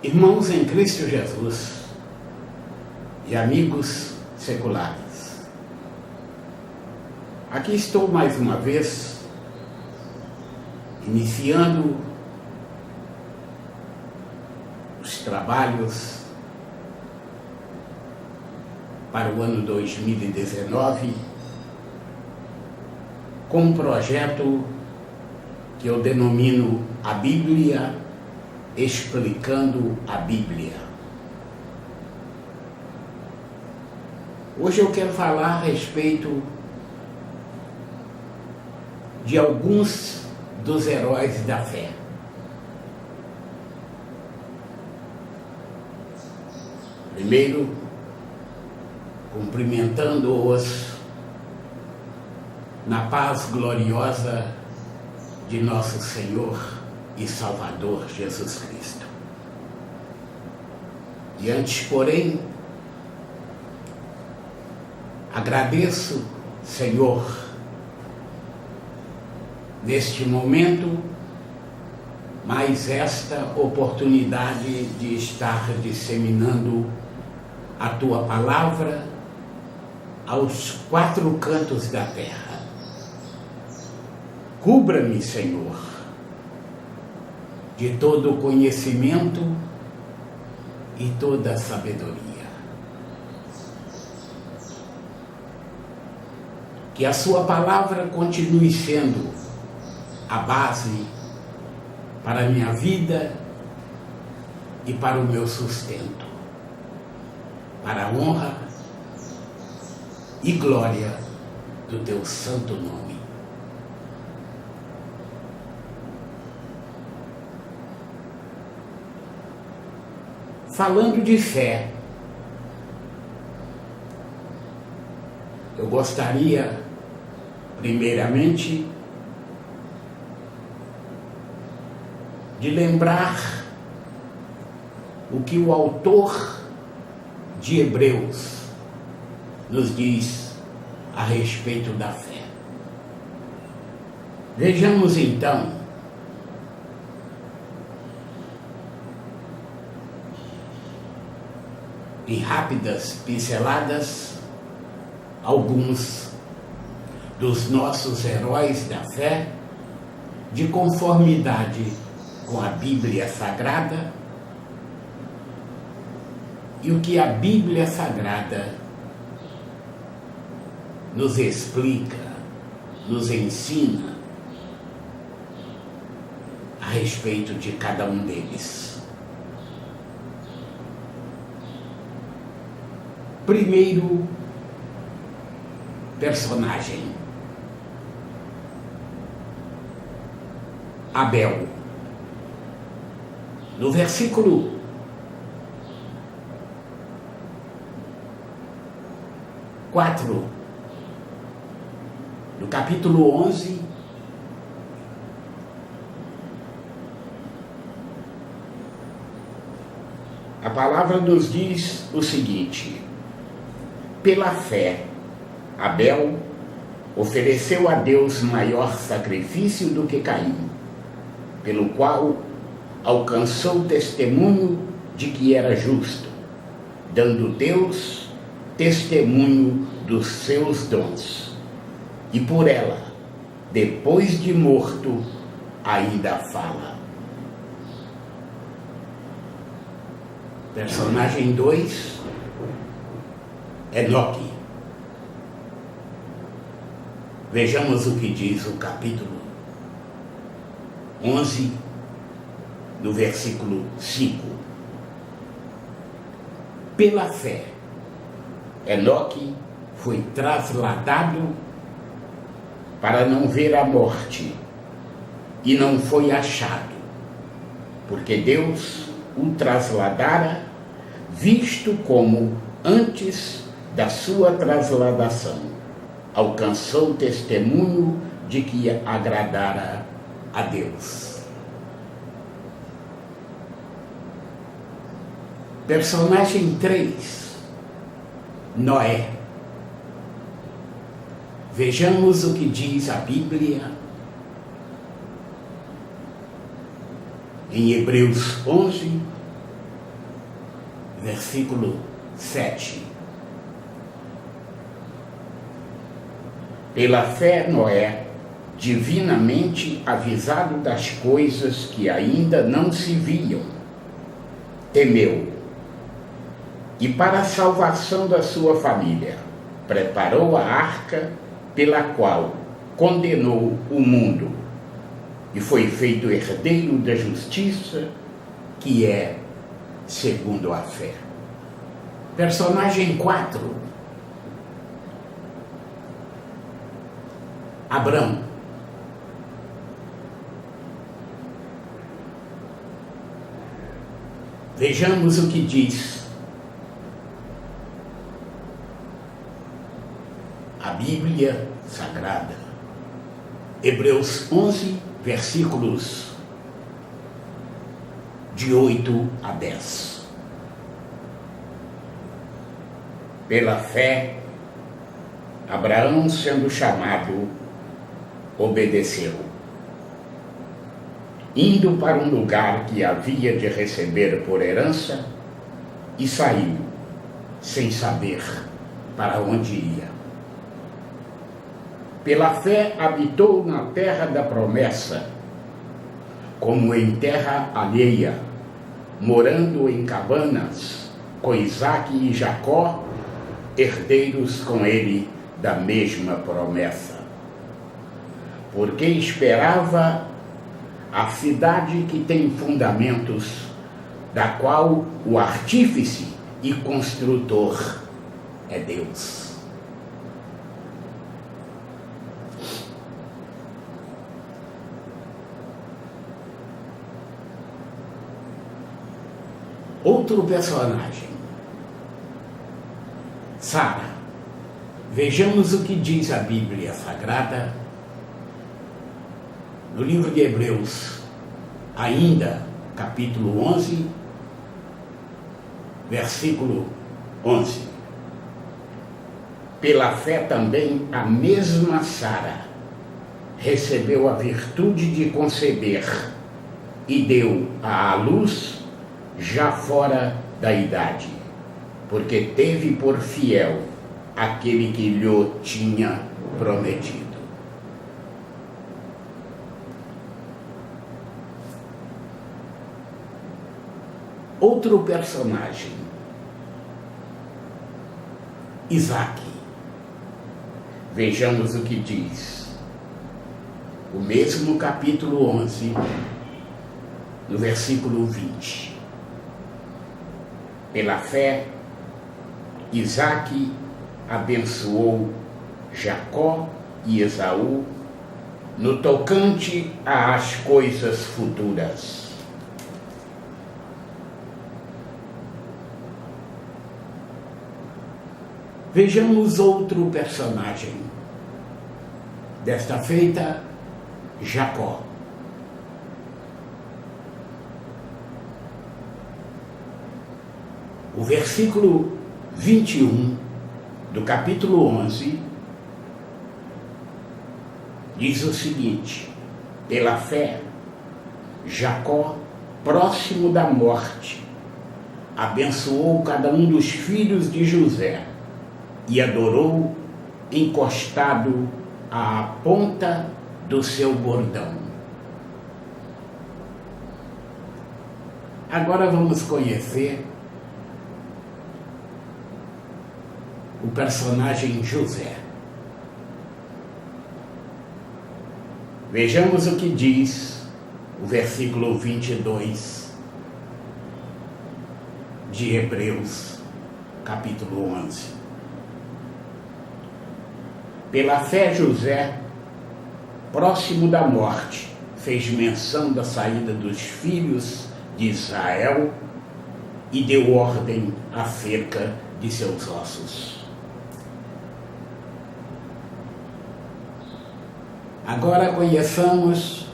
Irmãos em Cristo Jesus e amigos seculares, aqui estou mais uma vez, iniciando os trabalhos para o ano 2019 com um projeto que eu denomino a Bíblia explicando a Bíblia. Hoje eu quero falar a respeito de alguns dos heróis da fé. Primeiro, cumprimentando-os na paz gloriosa de nosso Senhor e Salvador Jesus Cristo. E antes, porém, agradeço, Senhor, neste momento, mais esta oportunidade de estar disseminando a Tua palavra aos quatro cantos da terra. Cubra-me, Senhor, de todo o conhecimento e toda a sabedoria. Que a sua palavra continue sendo a base para a minha vida e para o meu sustento, para a honra e glória do teu santo nome. Falando de fé, eu gostaria, primeiramente, de lembrar o que o autor de Hebreus nos diz a respeito da fé. Vejamos então em rápidas pinceladas alguns dos nossos heróis da fé, de conformidade com a Bíblia Sagrada e o que a Bíblia Sagrada nos explica, nos ensina a respeito de cada um deles. Primeiro personagem, Abel. No versículo 4 do capítulo 11, a palavra nos diz o seguinte: pela fé, Abel ofereceu a Deus maior sacrifício do que Caim, pelo qual alcançou testemunho de que era justo, dando Deus testemunho dos seus dons. E por ela, depois de morto, ainda fala. Personagem 2, Enoque. Vejamos o que diz o capítulo 11, no versículo 5. Pela fé, Enoque foi trasladado para não ver a morte, e não foi achado, porque Deus o trasladara, visto como antes da sua trasladação alcançou testemunho de que agradara a Deus. Personagem 3, Noé. Vejamos o que diz a Bíblia em Hebreus 11, versículo 7. Pela fé, Noé, divinamente avisado das coisas que ainda não se viam, temeu, e para a salvação da sua família, preparou a arca pela qual condenou o mundo, e foi feito herdeiro da justiça, que é segundo a fé. Personagem 4. Abrão. Vejamos o que diz a Bíblia Sagrada. Hebreus 11, versículos de 8 a 10. Pela fé, Abraão, sendo chamado, obedeceu, indo para um lugar que havia de receber por herança, e saiu, sem saber para onde ia. Pela fé habitou na terra da promessa, como em terra alheia, morando em cabanas, com Isaque e Jacó, herdeiros com ele da mesma promessa. Porque esperava a cidade que tem fundamentos, da qual o artífice e construtor é Deus. Outro personagem, Sara. Vejamos o que diz a Bíblia Sagrada no livro de Hebreus, ainda capítulo 11, versículo 11. Pela fé também a mesma Sara recebeu a virtude de conceber e deu à luz já fora da idade, porque teve por fiel aquele que lhe tinha prometido. Outro personagem, Isaque. Vejamos o que diz o mesmo capítulo 11, no versículo 20. Pela fé, Isaque abençoou Jacó e Esaú no tocante às coisas futuras. Vejamos outro personagem. Desta feita, Jacó. O versículo 21 do capítulo 11 diz o seguinte: pela fé, Jacó, próximo da morte, abençoou cada um dos filhos de José e adorou encostado à ponta do seu bordão. Agora vamos conhecer o personagem José. Vejamos o que diz o versículo 22 de Hebreus, capítulo 11. Pela fé, José, próximo da morte, fez menção da saída dos filhos de Israel e deu ordem acerca de seus ossos. Agora conheçamos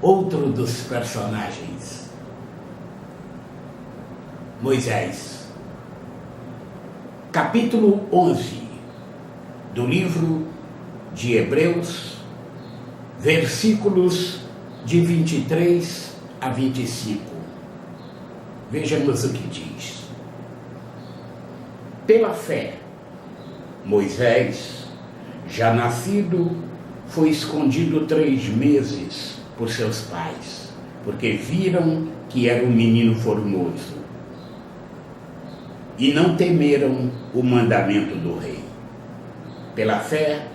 outro dos personagens, Moisés. Capítulo 11 do livro de Hebreus, versículos de 23 a 25. Vejamos o que diz. Pela fé, Moisés, já nascido, foi escondido 3 meses por seus pais, porque viram que era um menino formoso e não temeram o mandamento do rei. Pela fé,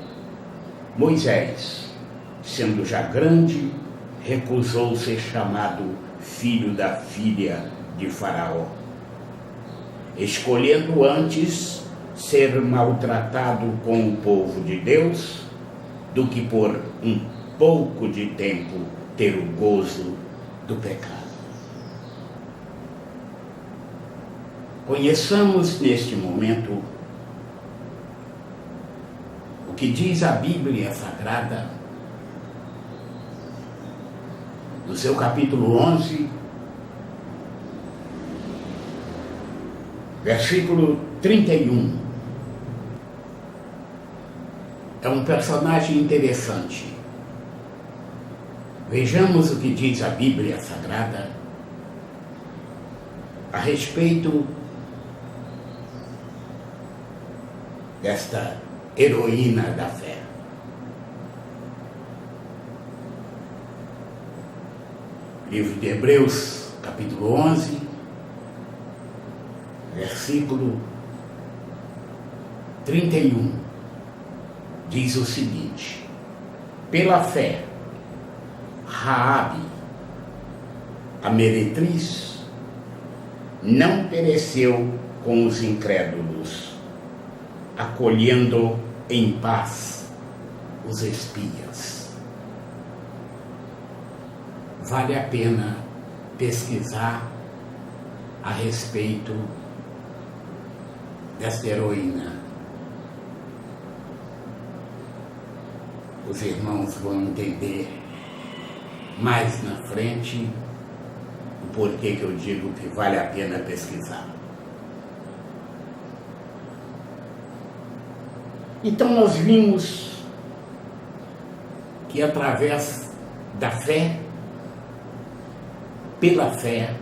Moisés, sendo já grande, recusou ser chamado filho da filha de Faraó, escolhendo antes ser maltratado com o povo de Deus do que por um pouco de tempo ter o gozo do pecado. Conheçamos neste momento o que diz a Bíblia Sagrada, no seu capítulo 11, versículo 31. É um personagem interessante. Vejamos o que diz a Bíblia Sagrada a respeito desta heroína da fé. Livro de Hebreus, capítulo 11, versículo 31, diz o seguinte: pela fé, Raabe, a meretriz, não pereceu com os incrédulos, acolhendo em paz os espias. Vale a pena pesquisar a respeito desta heroína. Os irmãos vão entender mais na frente o porquê que eu digo que vale a pena pesquisar. Então nós vimos que através da fé, pela fé,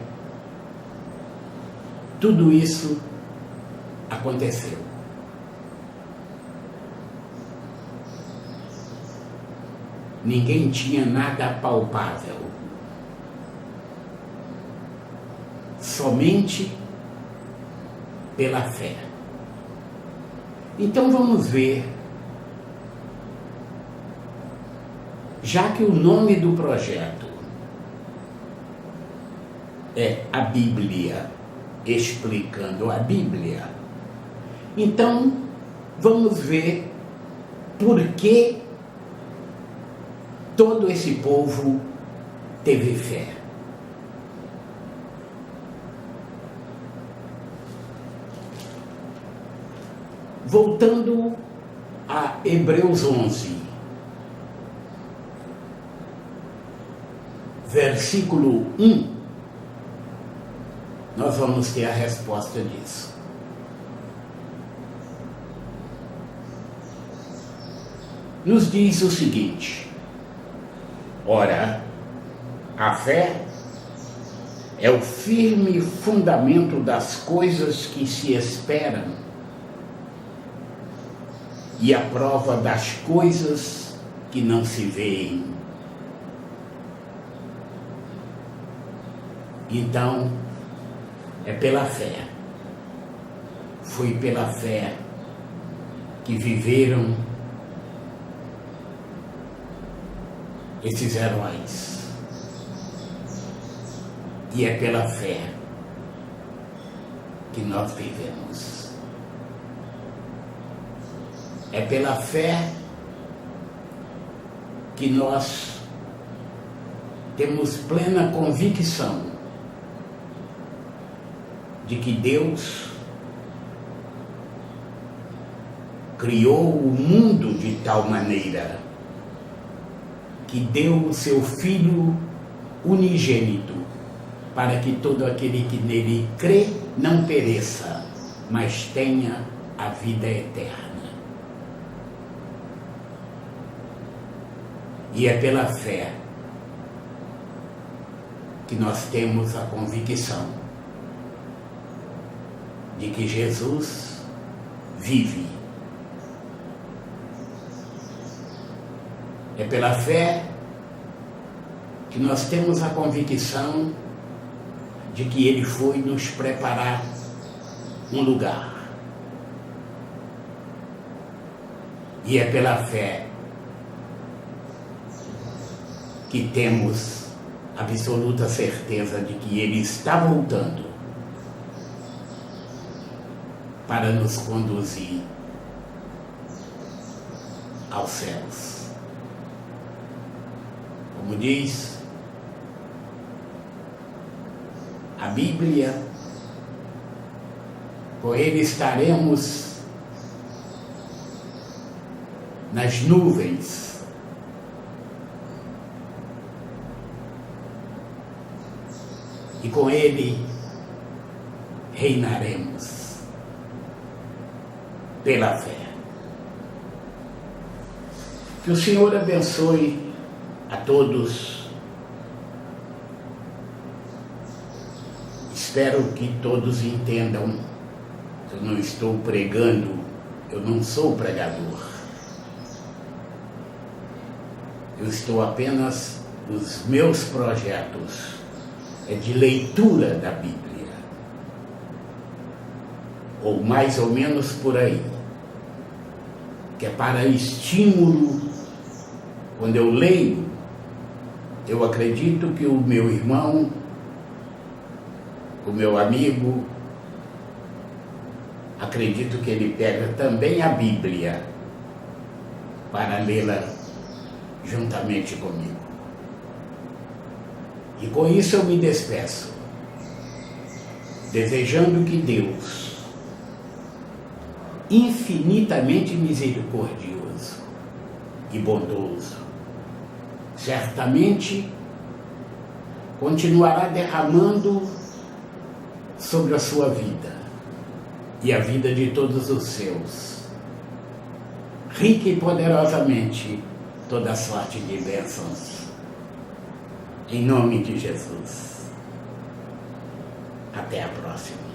tudo isso aconteceu. Ninguém tinha nada palpável. Somente pela fé. Então vamos ver, já que o nome do projeto é a Bíblia explicando a Bíblia, então vamos ver por que todo esse povo teve fé. Voltando a Hebreus 11, versículo 1, nós vamos ter a resposta disso. Nos diz o seguinte: ora, a fé é o firme fundamento das coisas que se esperam e a prova das coisas que não se veem. Então, é pela fé. Foi pela fé que viveram esses heróis. E é pela fé que nós vivemos. É pela fé que nós temos plena convicção de que Deus criou o mundo de tal maneira que deu o seu Filho unigênito, para que todo aquele que nele crê não pereça, mas tenha a vida eterna. E é pela fé que nós temos a convicção de que Jesus vive. É pela fé que nós temos a convicção de que Ele foi nos preparar um lugar. E é pela fé que temos absoluta certeza de que Ele está voltando para nos conduzir aos céus. Como diz a Bíblia, com Ele estaremos nas nuvens, e com Ele reinaremos pela fé. Que o Senhor abençoe a todos. Espero que todos entendam. Eu não estou pregando, eu não sou pregador. Eu estou apenas nos meus projetos de leitura da Bíblia, ou mais ou menos por aí, que é para estímulo. Quando eu leio, eu acredito que o meu irmão, o meu amigo, acredito que ele pega também a Bíblia para lê-la juntamente comigo. E com isso eu me despeço, desejando que Deus, infinitamente misericordioso e bondoso, certamente continuará derramando sobre a sua vida e a vida de todos os seus, rica e poderosamente, toda sorte de bênçãos. Em nome de Jesus. Até a próxima.